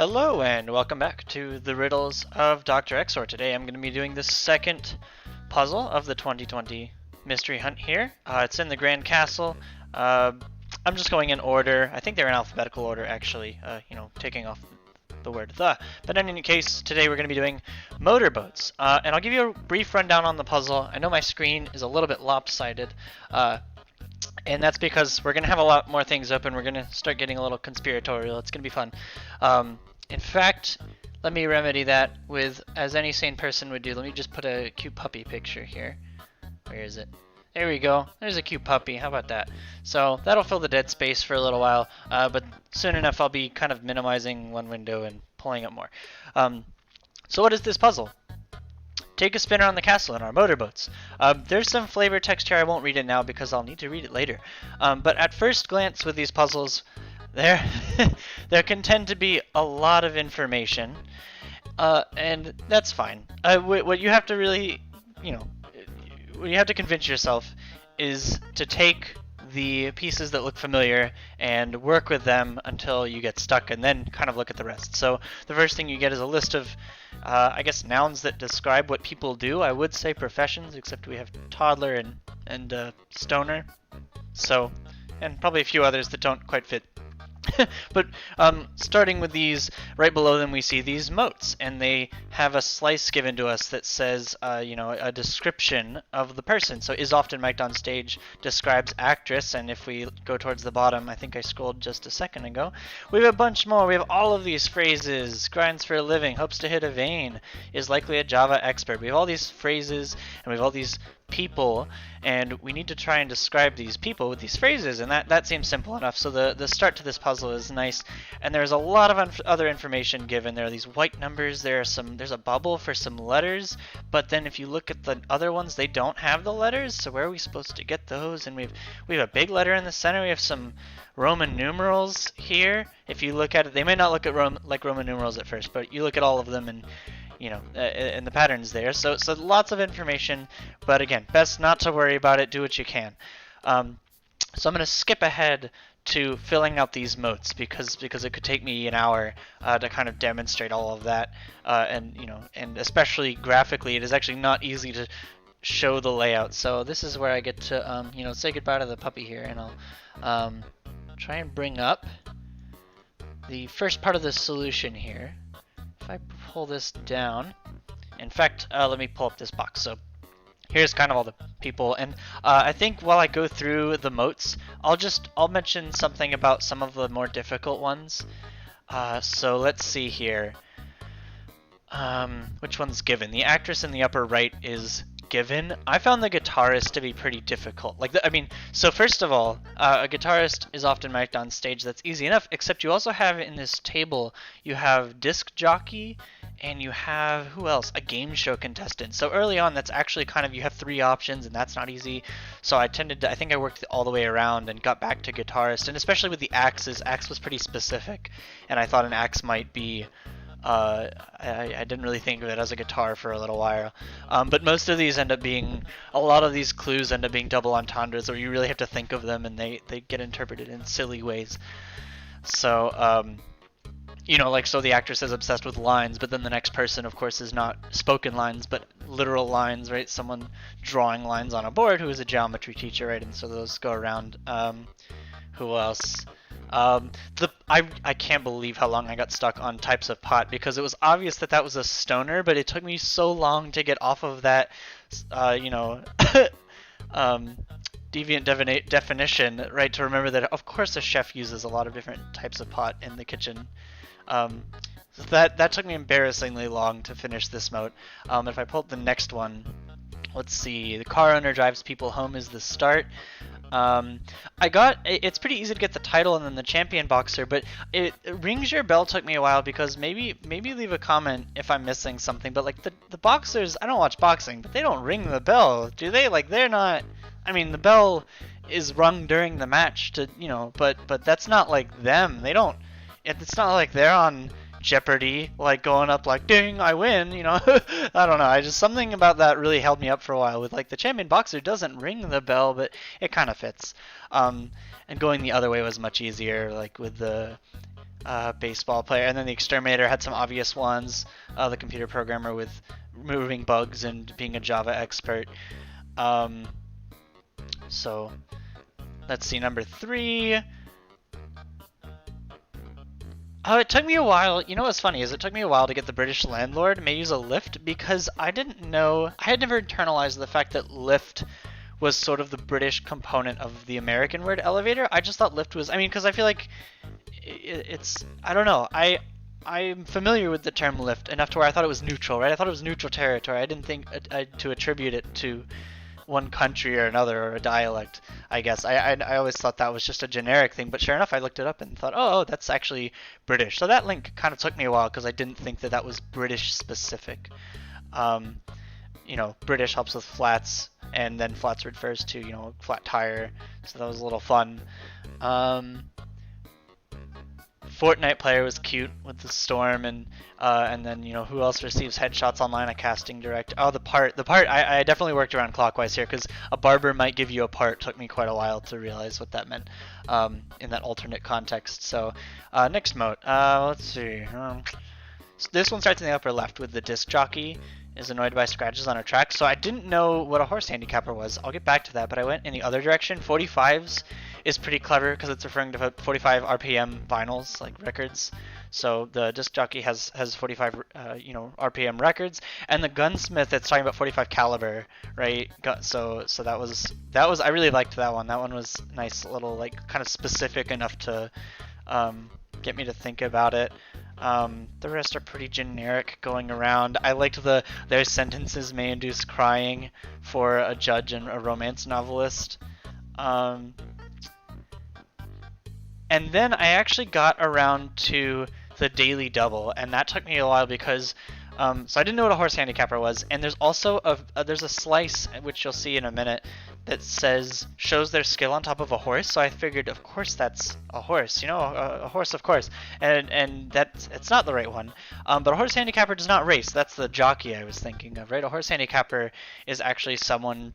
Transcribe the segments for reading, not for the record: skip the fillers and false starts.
Hello and welcome back to the Riddles of Dr. Exor. Today I'm going to be doing the second puzzle of the 2020 mystery hunt here. It's in the Grand Castle. I'm just going in order. I think they're in alphabetical order actually, taking off the word the. But in any case, today we're going to be doing Moat-er Boats. And I'll give you a brief rundown on the puzzle. I know my screen is a little bit lopsided. And that's because we're going to have a lot more things open. We're going to start getting a little conspiratorial. It's going to be fun. In fact, let me remedy that with, as any sane person would do, let me just put a cute puppy picture here. Where is it? There we go. There's a cute puppy. How about that? So that'll fill the dead space for a little while, but soon enough I'll be kind of minimizing one window and pulling up more. So what is this puzzle? Take a spin around the castle in our motor boats. There's some flavor text here. I won't read it now because I'll need to read it later. But at first glance with these puzzles, there can tend to be a lot of information, and that's fine. What you have to really, what you have to convince yourself is to take the pieces that look familiar and work with them until you get stuck, and then kind of look at the rest. So the first thing you get is a list of I guess nouns that describe what people do. I would say professions, except we have toddler and stoner. So, and probably a few others that don't quite fit. But starting with these, right below them we see these moats, and they have a slice given to us that says, a description of the person. So is often mic'd on stage describes actress, and if we go towards the bottom, I think I scrolled just a second ago, we have a bunch more. We have all of these phrases: grinds for a living, hopes to hit a vein, is likely a Java expert. We have all these phrases, and we have all these people, and we need to try and describe these people with these phrases, and that seems simple enough. So the start to this puzzle is nice, and there's a lot of other information given. There are these white numbers, there's a bubble for some letters, but then if you look at the other ones, they don't have the letters, so where are we supposed to get those? And we have a big letter in the center. We have some Roman numerals here. If you look at it, they may not look at like Roman numerals at first, but you look at all of them and and the patterns there. So lots of information, but again, best not to worry about it. Do what you can. So I'm going to skip ahead to filling out these moats because it could take me an hour to kind of demonstrate all of that, and especially graphically, it is actually not easy to show the layout. So this is where I get to say goodbye to the puppy here, and I'll try and bring up the first part of the solution here. If I pull this down, in fact, let me pull up this box. So here's kind of all the people, and I think while I go through the moats, I'll mention something about some of the more difficult ones. So let's see here. Which one's given? The actress in the upper right is given. I found the guitarist to be pretty difficult. So first of all, a guitarist is often mic'd on stage. That's easy enough, except you also have in this table, you have disc jockey, and you have, who else? A game show contestant. So early on, that's actually kind of, you have three options, and that's not easy. So I think I worked all the way around and got back to guitarist, and especially with the axes, axe was pretty specific, and I thought an axe might be, I didn't really think of it as a guitar for a little while, but most of these end up being, a lot of these clues end up being double entendres, or you really have to think of them, and they get interpreted in silly ways. So, so the actress is obsessed with lines, but then the next person, of course, is not spoken lines, but literal lines, right? Someone drawing lines on a board who is a geometry teacher, right? And so those go around. Who else? I can't believe how long I got stuck on types of pot, because it was obvious that was a stoner, but it took me so long to get off of that, deviant definition, right, to remember that of course a chef uses a lot of different types of pot in the kitchen. So that took me embarrassingly long to finish this moat. If I pull up the next one, let's see, the car owner drives people home is the start. It's pretty easy to get the title and then the champion boxer, but it rings your bell took me a while, because maybe leave a comment if I'm missing something, but like the boxers, I don't watch boxing, but they don't ring the bell, do they? Like, they're not, I mean, the bell is rung during the match to, but that's not like them. They don't, it's not like they're on Jeopardy, like going up like ding, I win, I don't know, something about that really held me up for a while, with like the champion boxer doesn't ring the bell, but it kind of fits. And going the other way was much easier, like with the baseball player, and then the exterminator had some obvious ones. The computer programmer with removing bugs and being a Java expert. Um, so let's see, number 3. Oh, it took me a while. You know what's funny is it took me a while to get the British landlord may use a lift because I didn't know. I had never internalized the fact that lift was sort of the British component of the American word elevator. I just thought lift was. I mean, because I feel like it's. I don't know. I'm familiar with the term lift enough to where I thought it was neutral, right? I thought it was neutral territory. I didn't think to attribute it to one country or another or a dialect. I guess I always thought that was just a generic thing, but sure enough, I looked it up and thought, oh, that's actually British. So that link kind of took me a while because I didn't think that that was British specific. Um, British helps with flats, and then flats refers to flat tire. So that was a little fun. Fortnite player was cute with the storm, and then who else receives headshots online? A casting direct. Oh, the part. I definitely worked around clockwise here because a barber might give you a part. Took me quite a while to realize what that meant in that alternate context. So next moat. Let's see. So this one starts in the upper left with the disc jockey is annoyed by scratches on a track. So I didn't know what a horse handicapper was. I'll get back to that, but I went in the other direction. 45s is pretty clever because it's referring to 45 RPM vinyls, like records. So the disc jockey has 45 RPM records, and the gunsmith it's talking about 45 caliber, right? So that was I really liked that one. That one was nice, little like kind of specific enough to get me to think about it. The rest are pretty generic going around. I liked their sentences may induce crying for a judge and a romance novelist. And then I actually got around to the daily double, and that took me a while because so I didn't know what a horse handicapper was, and there's also there's a slice which you'll see in a minute that shows their skill on top of a horse. So I figured, of course, that's a horse, a horse, of course, and it's not the right one. But a horse handicapper does not race. That's the jockey I was thinking of, right? A horse handicapper is actually someone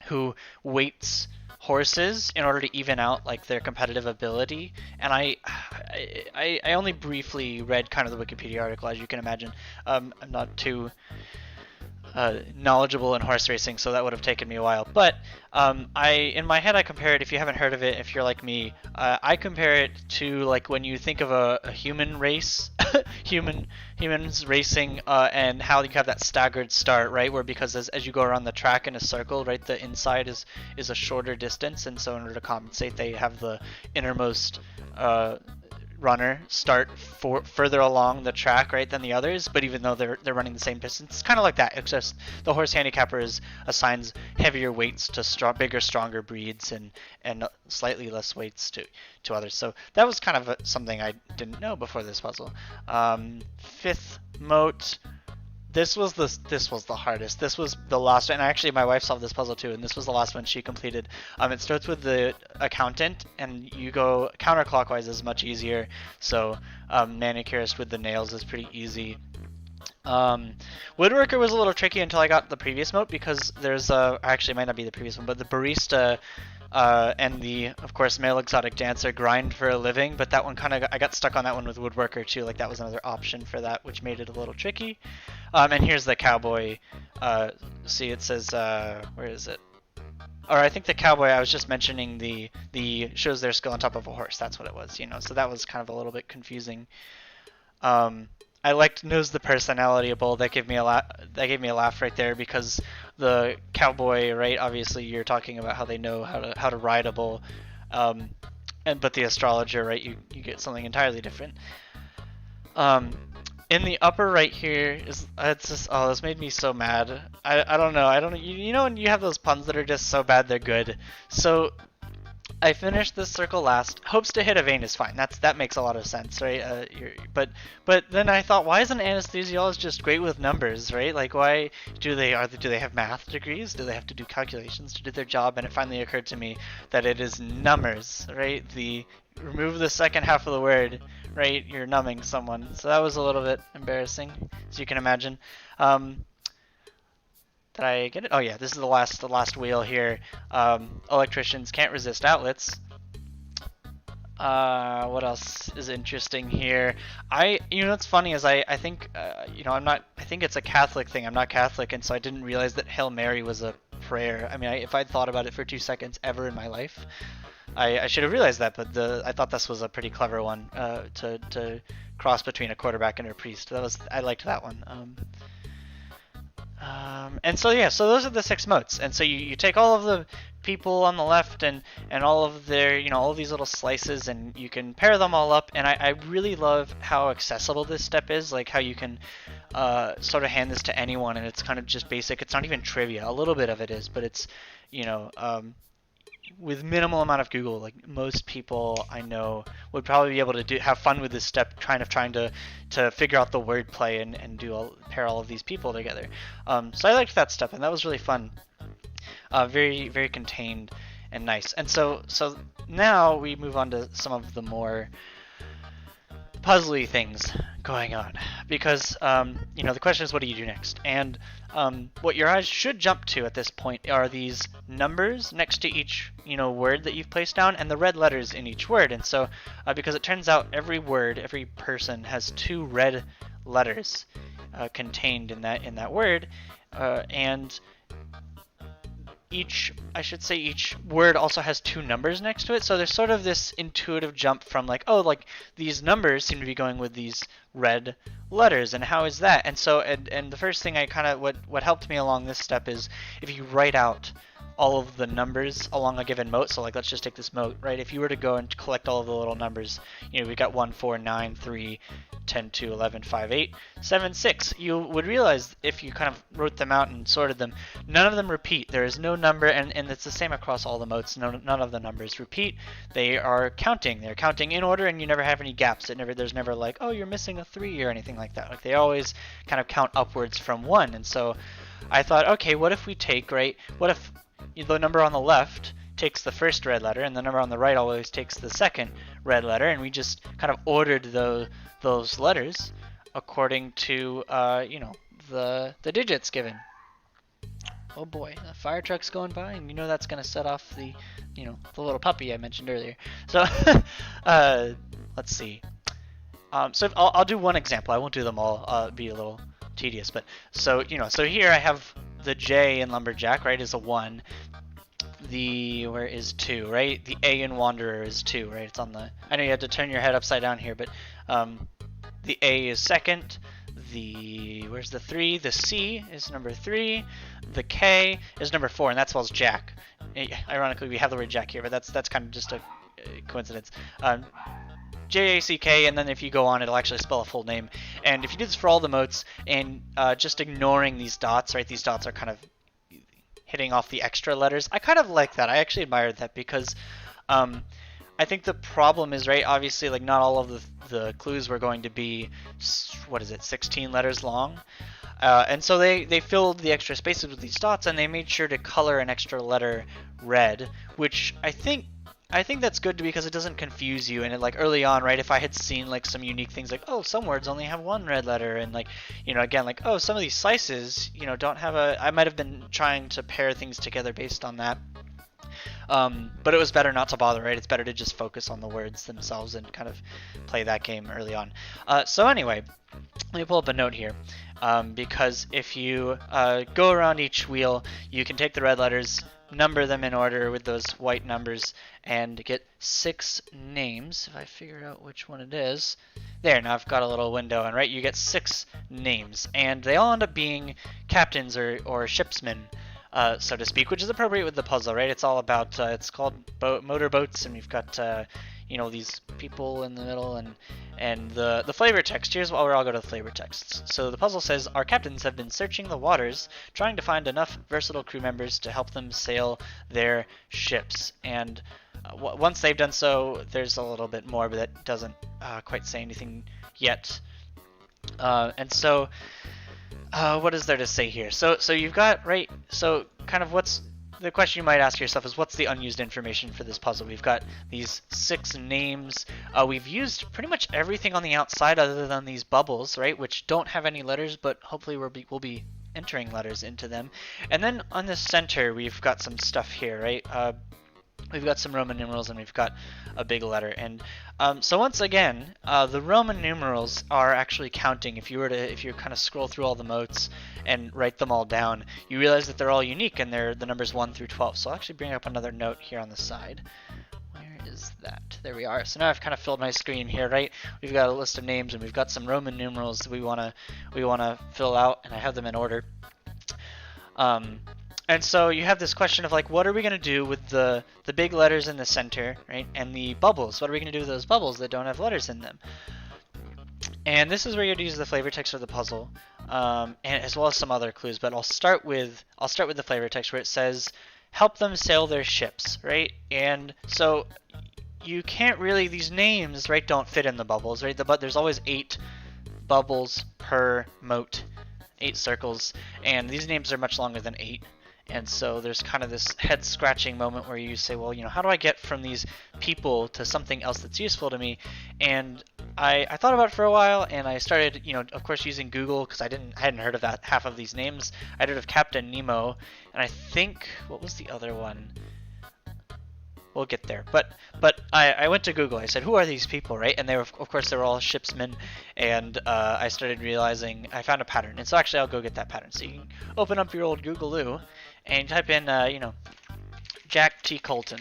who weights horses in order to even out like their competitive ability. And I only briefly read kind of the Wikipedia article, as you can imagine. I'm not too knowledgeable in horse racing, so that would have taken me a while. But in my head I compare it, if you haven't heard of it, if you're like me, I compare it to like when you think of a human race, humans racing, and how you have that staggered start, right? Where because as you go around the track in a circle, right, the inside is a shorter distance, and so in order to compensate, they have the innermost runner start further along the track, right, than the others, but even though they're running the same distance, it's kind of like that. It's just the horse handicapper assigns heavier weights to bigger, stronger breeds, and slightly less weights to others. So that was kind of something I didn't know before this puzzle. Fifth moat. This was the hardest. This was the last one, and actually my wife solved this puzzle too, and this was the last one she completed. It starts with the accountant, and you go counterclockwise is much easier. So manicurist with the nails is pretty easy. Woodworker was a little tricky until I got the previous moat because there's actually it might not be the previous one, but the barista and of course, male exotic dancer grind for a living, but that one I got stuck on that one with Woodworker too, like that was another option for that, which made it a little tricky. And here's the cowboy. See, it says, where is it? Or I think the cowboy, I was just mentioning the shows their skill on top of a horse, that's what it was, so that was kind of a little bit confusing. I liked knows the personality of bull. That gave me a laugh right there because the cowboy, right? Obviously, you're talking about how they know how to ride a bull, but the astrologer, right? You get something entirely different. In the upper right here it's just this made me so mad. I don't know. When you have those puns that are just so bad they're good. So I finished this circle last. Hopes to hit a vein is fine. That makes a lot of sense, right? But then I thought, why isn't an anesthesiologist just great with numbers, right? Like, why do they have math degrees? Do they have to do calculations to do their job? And it finally occurred to me that it is numbers, right? Remove the second half of the word, right? You're numbing someone. So that was a little bit embarrassing, as you can imagine. Did I get it? Oh yeah, this is the last wheel here. Electricians can't resist outlets. What else is interesting here? What's funny is I think, I think it's a Catholic thing. I'm not Catholic, and so I didn't realize that Hail Mary was a prayer. I mean, if I'd thought about it for 2 seconds ever in my life, I should have realized that. But I thought this was a pretty clever one to cross between a quarterback and a priest. I liked that one. And so yeah, so those are the 6 moats, and so you take all of the people on the left and all of their all of these little slices, and you can pair them all up. And I really love how accessible this step is, like how you can sort of hand this to anyone, and it's kind of just basic. It's not even trivia. A little bit of it is, but it's with minimal amount of Google, like most people I know would probably be able to have fun with this step, trying to figure out the wordplay and pair all of these people together. So I liked that step, and that was really fun. Very very contained and nice. And so now we move on to some of the more puzzly things going on, because the question is, what do you do next? And what your eyes should jump to at this point are these numbers next to each word that you've placed down, and the red letters in each word. And so because it turns out every word, every person has 2 red letters contained in that word, and each word also has 2 numbers next to it. So there's sort of this intuitive jump from like, oh, like these numbers seem to be going with these red letters, and how is that? And so and the first thing I kind of what helped me along this step is if you write out all of the numbers along a given moat. So like, let's just take this moat, right? If you were to go and collect all of the little numbers, we got 1, 4, 9, 3, 10, 2, 11, 5, 8, 7, 6. You would realize if you kind of wrote them out and sorted them, none of them repeat. There is no number, and it's the same across all the moats. None of the numbers repeat. They are counting. They're counting in order, and you never have any gaps. There's never like, oh, you're missing a 3 or anything like that. Like, they always kind of count upwards from 1. And so I thought, okay, what if the number on the left takes the first red letter, and the number on the right always takes the second red letter, and we just kind of ordered those letters according to the digits given. Oh boy, the fire truck's going by, and that's gonna set off the the little puppy I mentioned earlier. So let's see. So I'll do one example. I won't do them all. It'd be a little tedious, but so here I have the J in lumberjack, right, is a 1. Where is 2, right? The A in wanderer is 2, right? It's on the. I know you had to turn your head upside down here, but the A is second. Where's the 3? The C is number 3. The K is number 4, and that spells Jack. Ironically, we have the word Jack here, but that's kind of just a coincidence. J-A-C-K, and then if you go on, it'll actually spell a full name. And if you do this for all the moats, and just ignoring these dots, right? These dots are kind of hitting off the extra letters. I kind of like that. I actually admired that, because I think the problem is, right, obviously, like, not all of the clues were going to be, 16 letters long. And so they filled the extra spaces with these dots, and they made sure to color an extra letter red, which I think that's good because it doesn't confuse you. And like early on, right, if I had seen like some unique things like, oh, some words only have 1 red letter, and like, again, like, oh, some of these slices, don't have I might have been trying to pair things together based on that. But it was better not to bother, right? It's better to just focus on the words themselves and kind of play that game early on. So anyway, let me pull up a note here, because if you go around each wheel, you can take the red letters, number them in order with those white numbers, and get 6 names. If I figure out which one it is. There, now I've got a little window, and right, you get 6 names, and they all end up being captains or shipsmen, so to speak, which is appropriate with the puzzle, right? It's all about, it's called Moat-er Boats, and we've got, these people in the middle, and the flavor text. Here's where I'll go to the flavor texts. So the puzzle says, our captains have been searching the waters, trying to find enough versatile crew members to help them sail their ships. And once they've done so, there's a little bit more, but that doesn't quite say anything yet. And so what is there to say here? So you've got, right, so kind of what's the question you might ask yourself is, what's the unused information for this puzzle? We've got these 6 names. We've used pretty much everything on the outside other than these bubbles, right, which don't have any letters, but hopefully we'll be entering letters into them. And then on the center, we've got some stuff here, right? we've got some Roman numerals, and we've got a big letter. And so once again, the Roman numerals are actually counting. If you kind of scroll through all the moats and write them all down, you realize that they're all unique, and they're the numbers 1 through 12. So I'll actually bring up another note here on the side. Where is that? There we are. So now I've kind of filled my screen here, right? We've got a list of names, and we've got some Roman numerals that we wanna fill out, and I have them in order. And so you have this question of like, what are we going to do with the big letters in the center, right? And the bubbles. What are we going to do with those bubbles that don't have letters in them? And this is where you're going to use the flavor text of the puzzle, and as well as some other clues. But I'll start with the flavor text where it says, "Help them sail their ships," right? And so you can't really, these names, right, don't fit in the bubbles, right? But there's always 8 bubbles per moat, 8 circles, and these names are much longer than 8. And so there's kind of this head scratching moment where you say, well, how do I get from these people to something else that's useful to me? And I thought about it for a while, and I started, of course, using Google, because I hadn't heard of that half of these names. I'd heard of Captain Nemo, and I think, what was the other one? We'll get there. But I went to Google. I said, who are these people, right? And they were, of course, they were all shipsmen. And I started realizing I found a pattern. And so actually, I'll go get that pattern. So you can open up your old Googaloo and type in, Jack T. Colton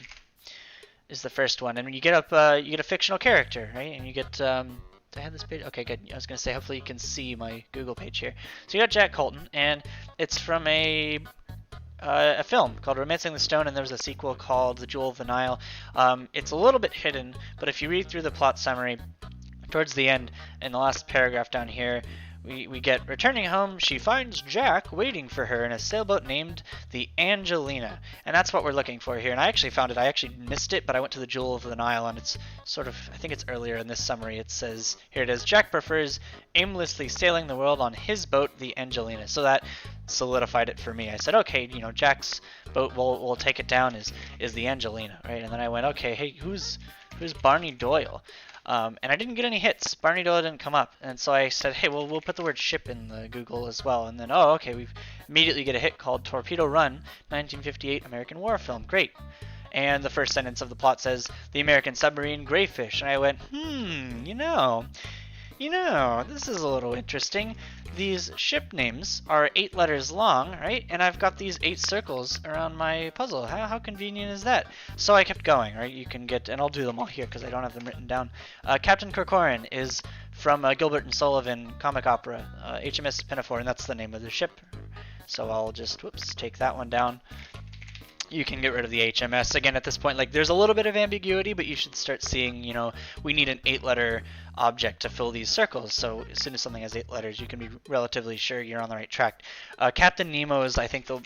is the first one. And when you get up, you get a fictional character, right? And you get, did I have this page? Okay, good. I was going to say, hopefully you can see my Google page here. So you got Jack Colton, and it's from a film called Romancing the Stone, and there was a sequel called The Jewel of the Nile. It's a little bit hidden, but if you read through the plot summary, towards the end, in the last paragraph down here, we get, returning home, she finds Jack waiting for her in a sailboat named the Angelina. And that's what we're looking for here. And I actually found it. I actually missed it, but I went to the Jewel of the Nile, and it's sort of, I think it's earlier in this summary. It says, here it is, Jack prefers aimlessly sailing the world on his boat, the Angelina. So that solidified it for me. I said, okay, Jack's boat, we'll take it down, is the Angelina, right? And then I went, okay, hey, who's Barney Doyle? And I didn't get any hits. Barney Doyle didn't come up. And so I said, hey, well, we'll put the word ship in the Google as well. And then, oh, okay, we immediately get a hit called Torpedo Run, 1958 American war film. Great. And the first sentence of the plot says, the American submarine Greyfish. And I went, this is a little interesting. These ship names are 8 letters long, right? And I've got these 8 circles around my puzzle. How convenient is that? So I kept going, right? You can get, and I'll do them all here because I don't have them written down. Captain Corcoran is from Gilbert and Sullivan comic opera, HMS Pinafore, and that's the name of the ship. So I'll just, take that one down. You can get rid of the HMS. Again, at this point, like, there's a little bit of ambiguity, but you should start seeing, we need an 8-letter object to fill these circles. So as soon as something has 8 letters, you can be relatively sure you're on the right track. Captain Nemo is, I think, the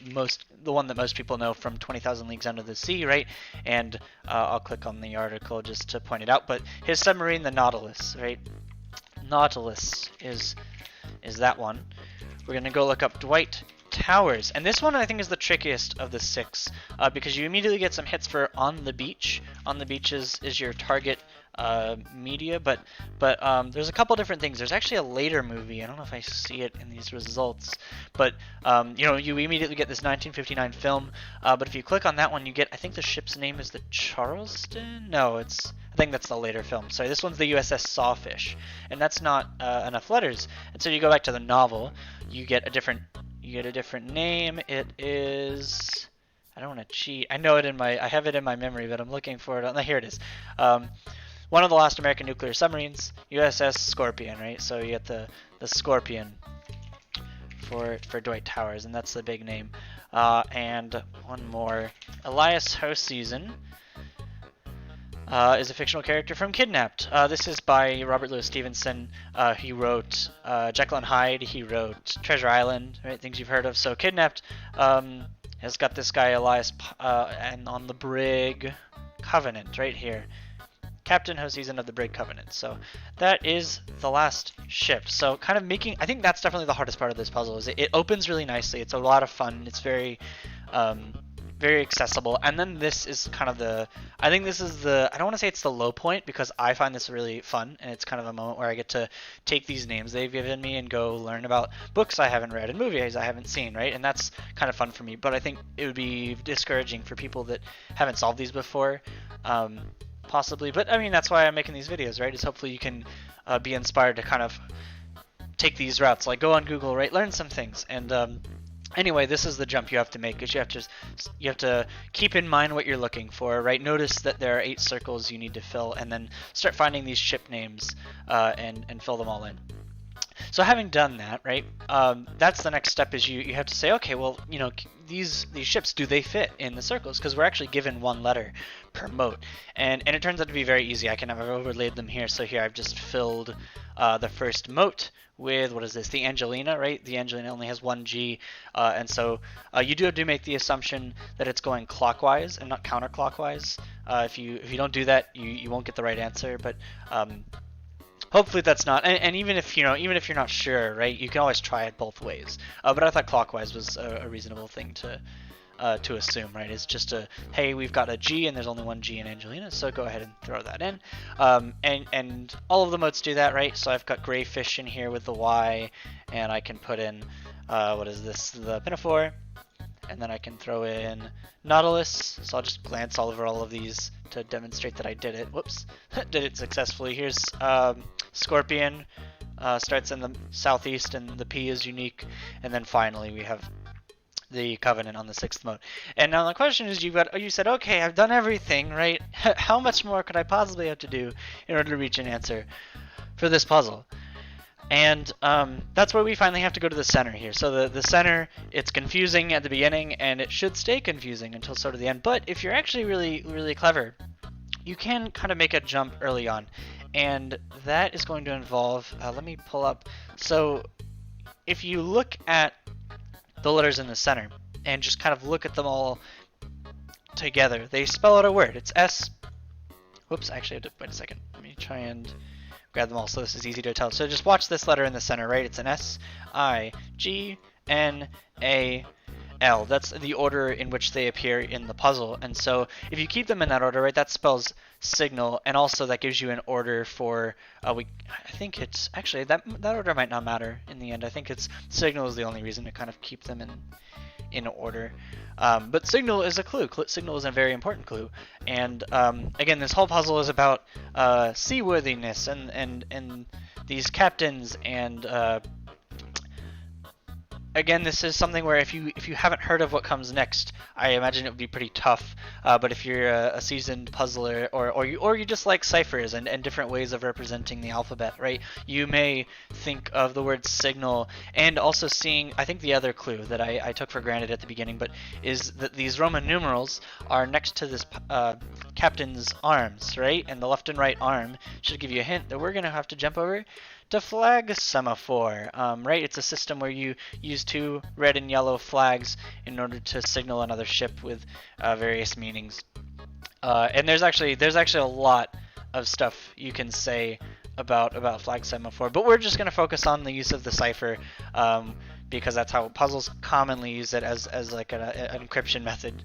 one that most people know from 20,000 Leagues Under the Sea, right? And I'll click on the article just to point it out. But his submarine, the Nautilus, right? Nautilus is that one. We're going to go look up Dwight Towers, and this one I think is the trickiest of the 6, because you immediately get some hits for On the Beach. On the Beach is your target media, but there's a couple different things. There's actually a later movie. I don't know if I see it in these results, but you immediately get this 1959 film. But if you click on that one, you get, I think the ship's name is the Charleston. No, I think that's the later film. Sorry, this one's the USS Sawfish, and that's not enough letters. And so you go back to the novel, you get a different name. It is, I don't want to cheat. I have it in my memory, but I'm looking for it. Here it is. One of the last American nuclear submarines, USS Scorpion, right? So you get the Scorpion for Dwight Towers, and that's the big name. And one more, Elias Hoseason is a fictional character from Kidnapped. This is by Robert Louis Stevenson. He wrote Jekyll and Hyde. He wrote Treasure Island, right? Things you've heard of. So Kidnapped has got this guy Elias, and on the brig Covenant right here. Captain Hoseason of the brig Covenant. So that is the last ship. So kind of I think that's definitely the hardest part of this puzzle. Is it opens really nicely. It's a lot of fun. It's very very accessible. And then this is kind of I think this is I don't want to say it's the low point, because I find this really fun, and it's kind of a moment where I get to take these names they've given me and go learn about books I haven't read and movies I haven't seen, right? And that's kind of fun for me. But I think it would be discouraging for people that haven't solved these before, possibly. But I mean, that's why I'm making these videos, right? Is hopefully you can be inspired to kind of take these routes, like go on Google, right? Learn some things. And anyway, this is the jump you have to make, is you have to keep in mind what you're looking for, right? Notice that there are 8 circles you need to fill, and then start finding these ship names and fill them all in. So having done that, right, that's the next step, is you have to say, okay, well, you know, these ships, do they fit in the circles? Because we're actually given 1 letter per moat, and it turns out to be very easy. I've overlaid them here. So here I've just filled the first moat with, what is this, the Angelina, right? The Angelina only has 1 G, and so you do have to make the assumption that it's going clockwise and not counterclockwise. If you don't do that, you won't get the right answer. But hopefully that's not, and even if you're not sure, right, you can always try it both ways. But I thought clockwise was a reasonable thing to assume, right? It's just hey, we've got a G and there's only 1 G in Angelina, so go ahead and throw that in. And all of the moats do that, right? So I've got gray fish in here with the Y, and I can put in what is this, the Pinafore, and then I can throw in Nautilus. So I'll just glance all over all of these to demonstrate that I did it. Whoops, did it successfully. Here's Scorpion, starts in the southeast, and the P is unique. And then finally we have the Covenant on the 6th moat. And now the question is, you said, okay, I've done everything, right? How much more could I possibly have to do in order to reach an answer for this puzzle? And that's where we finally have to go to the center here. So the center, it's confusing at the beginning, and it should stay confusing until sort of the end. But if you're actually really, really clever, you can kind of make a jump early on. And that is going to involve, let me pull up. So if you look at the letters in the center and just kind of look at them all together, they spell out a word. It's S. Whoops, actually I have to, wait a second. Let me try and grab them all so this is easy to tell. So just watch this letter in the center, right? It's an S, I, G, N, A, L. That's the order in which they appear in the puzzle. And so if you keep them in that order, right, that spells signal, and also that gives you an order for, I think it's, actually, that order might not matter in the end. I think it's signal is the only reason to kind of keep them in order. But signal is a clue. Signal is a very important clue. And again, this whole puzzle is about seaworthiness and these captains, and again, this is something where if you haven't heard of what comes next, I imagine it would be pretty tough. But if you're a seasoned puzzler, or you just like ciphers and different ways of representing the alphabet, right? You may think of the word signal, and also seeing, I think the other clue that I took for granted at the beginning, but is that these Roman numerals are next to this captain's arms, right? And the left and right arm should give you a hint that we're going to have to jump over to flag semaphore, right? It's a system where you use 2 red and yellow flags in order to signal another ship with various meanings. And there's actually a lot of stuff you can say about flag semaphore, but we're just going to focus on the use of the cipher, because that's how puzzles commonly use it as like an encryption method.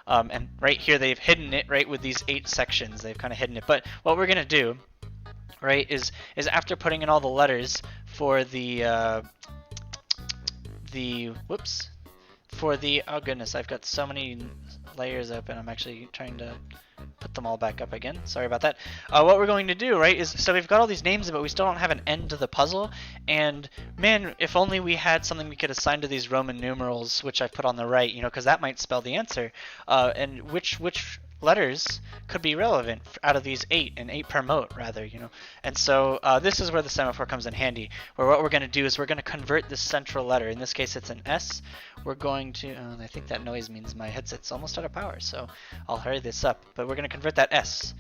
And right here they've hidden it, right, with these 8 sections. They've kind of hidden it. But what we're going to do, right, is after putting in all the letters for the oh goodness, I've got so many layers open. I'm actually trying to put them all back up again. Sorry about that. What we're going to do, right, is, so we've got all these names, but we still don't have an end to the puzzle. And man, if only we had something we could assign to these Roman numerals, which I've put on the right, because that might spell the answer. And which letters could be relevant out of these 8, and 8 per moat rather, And so this is where the semaphore comes in handy, where what we're going to do is we're going to convert this central letter. In this case it's an S. We're going to, I think that noise means my headset's almost out of power, so I'll hurry this up. But we're going to convert that S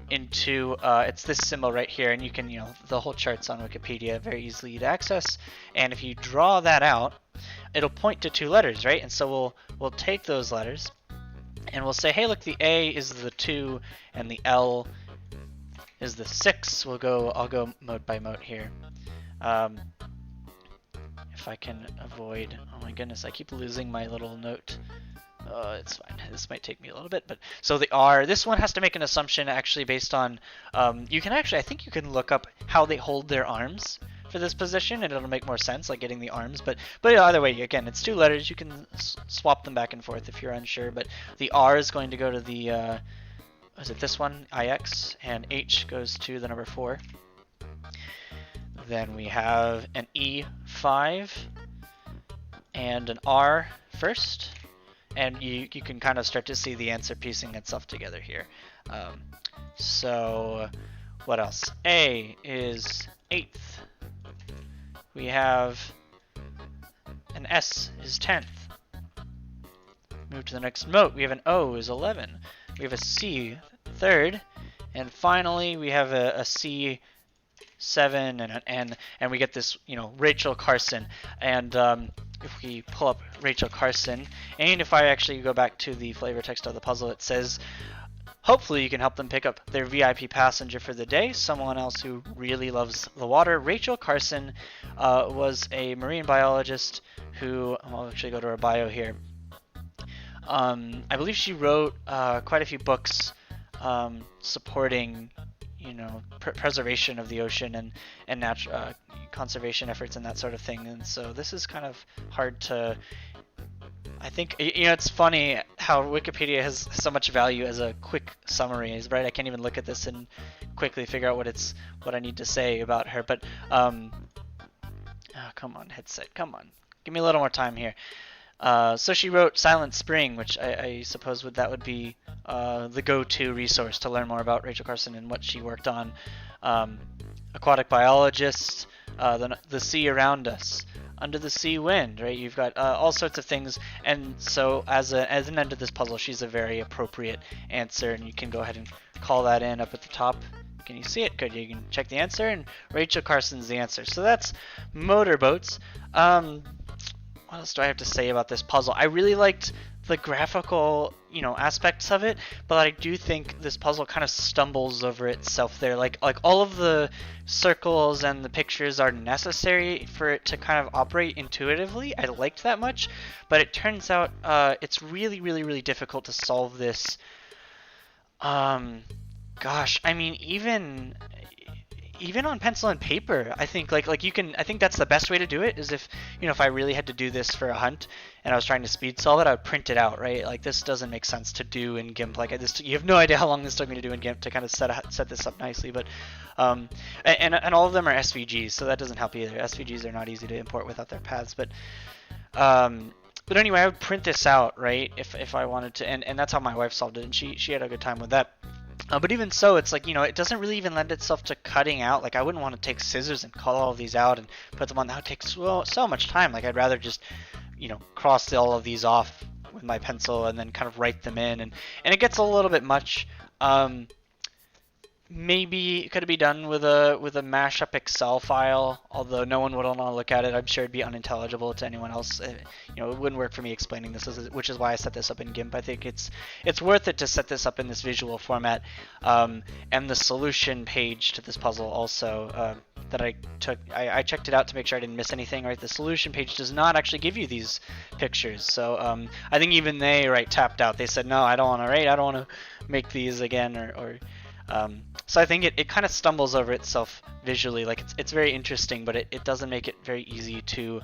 into, it's this symbol right here, and you can, the whole chart's on Wikipedia, very easily to access. And if you draw that out, it'll point to 2 letters, right? And so we'll take those letters, and we'll say, hey, look, the A is the 2, and the L is the 6. I'll go mode by mode here. If I can avoid, oh my goodness, I keep losing my little note It's fine. This might take me a little bit, but so the R. This one has to make an assumption actually based on. You can actually, I think you can look up how they hold their arms for this position, and it'll make more sense, like getting the arms. But either way, again, it's 2 letters. You can swap them back and forth if you're unsure. But the R is going to go to the. Is it this one? IX, and H goes to the number 4. Then we have an E5 and an R first. And you can kind of start to see the answer piecing itself together here. So what else? A is 8th. We have an S is 10th. Move to the next moat. We have an O is 11. We have a C 3rd. And finally we have a C 7 and an N, and we get this, Rachel Carson. And if we pull up Rachel Carson, and if I actually go back to the flavor text of the puzzle, it says, hopefully you can help them pick up their VIP passenger for the day, someone else who really loves the water. Rachel Carson was a marine biologist who, I'll actually go to her bio here. I believe she wrote quite a few books supporting preservation of the ocean and natural conservation efforts and that sort of thing. And so this is kind of hard to. I think it's funny how Wikipedia has so much value as a quick summary, right? I can't even look at this and quickly figure out what I need to say about her. But come on, headset, come on, give me a little more time here. So she wrote Silent Spring, which I suppose that would be the go-to resource to learn more about Rachel Carson and what she worked on. Aquatic biologist, the sea around us, under the sea wind, right? You've got all sorts of things, and so as an end of this puzzle, she's a very appropriate answer, and you can go ahead and call that in up at the top. Can you see it? Good. You can check the answer, and Rachel Carson's the answer. So that's Moat-er Boats. What else do I have to say about this puzzle? I really liked the graphical, aspects of it, but I do think this puzzle kind of stumbles over itself there. Like all of the circles and the pictures are necessary for it to kind of operate intuitively. I liked that much, but it turns out it's really, really, really difficult to solve this. Gosh, I mean, even on pencil and paper, I think you can. I think that's the best way to do it. Is if I really had to do this for a hunt and I was trying to speed solve it, I would print it out, right? Like this doesn't make sense to do in GIMP. Like this, you have no idea how long this took me to do in GIMP to kind of set this up nicely. But and all of them are SVGs, so that doesn't help either. SVGs are not easy to import without their paths. But anyway, I would print this out, right? If I wanted to, and that's how my wife solved it, and she had a good time with that. But even so, it's like, it doesn't really even lend itself to cutting out. Like, I wouldn't want to take scissors and cut all of these out and put them on. That would take so much time. Like, I'd rather just, cross all of these off with my pencil and then kind of write them in. And it gets a little bit much. Maybe it could be done with a mashup Excel file, although no one would want to look at it. I'm sure it'd be unintelligible to anyone else. It wouldn't work for me explaining this, which is why I set this up in GIMP. I think it's worth it to set this up in this visual format. And the solution page to this puzzle also that I took, I checked it out to make sure I didn't miss anything. Right, the solution page does not actually give you these pictures, so I think even they tapped out. They said, no, I don't want to write. I don't want to make these again or so I think it kind of stumbles over itself visually. Like it's very interesting, but it doesn't make it very easy to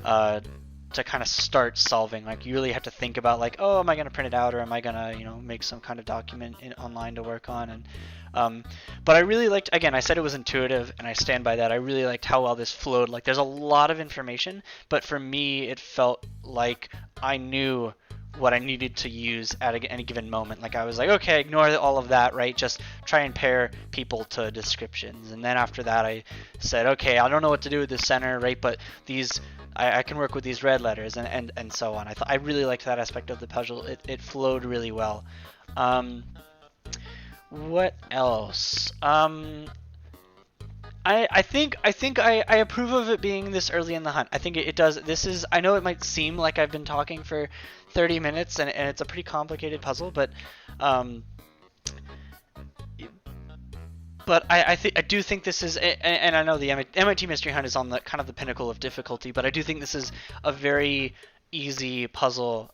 kind of start solving. Like you really have to think about like, oh, am I going to print it out or am I going to make some kind of document online to work on? And but I really liked, again, I said it was intuitive and I stand by that. I really liked how well this flowed. Like there's a lot of information, but for me it felt like I knew what I needed to use at any given moment. Like I was like, okay, ignore all of that, right? Just try and pair people to descriptions. And then after that I said, okay, I don't know what to do with the center, right? But these, I can work with these red letters and so on. I really liked that aspect of the puzzle. It flowed really well. What else? I think I approve of it being this early in the hunt. I think it does. I know it might seem like I've been talking for 30 minutes and it's a pretty complicated puzzle, but I do think this is, and I know the MIT Mystery Hunt is on the kind of the pinnacle of difficulty, but I do think this is a very easy puzzle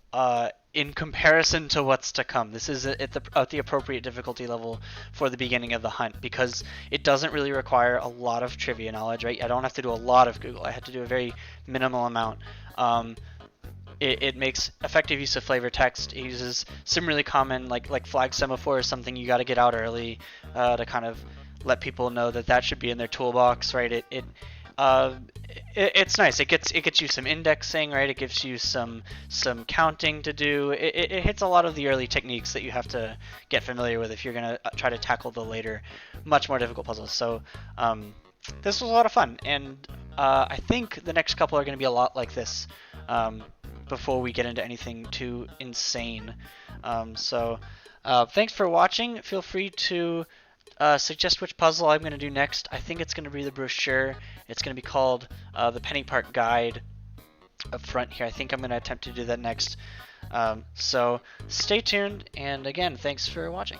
in comparison to what's to come. This is at the appropriate difficulty level for the beginning of the hunt, because it doesn't really require a lot of trivia knowledge, right? I don't have to do a lot of Google. I have to do a very minimal amount. It makes effective use of flavor text. It uses some really common like flag semaphore is something you got to get out early to kind of let people know that that should be in their toolbox, right? Uh, it's nice. It gets you some indexing, right? It gives you some counting to do. It hits a lot of the early techniques that you have to get familiar with if you're gonna try to tackle the later, much more difficult puzzles. So this was a lot of fun, and I think the next couple are going to be a lot like this before we get into anything too insane. Thanks for watching. Feel free to suggest which puzzle I'm going to do next. I think it's going to be the brochure. It's going to be called the Penny Park Guide up front here. I think I'm going to attempt to do that next. So stay tuned, and again, thanks for watching.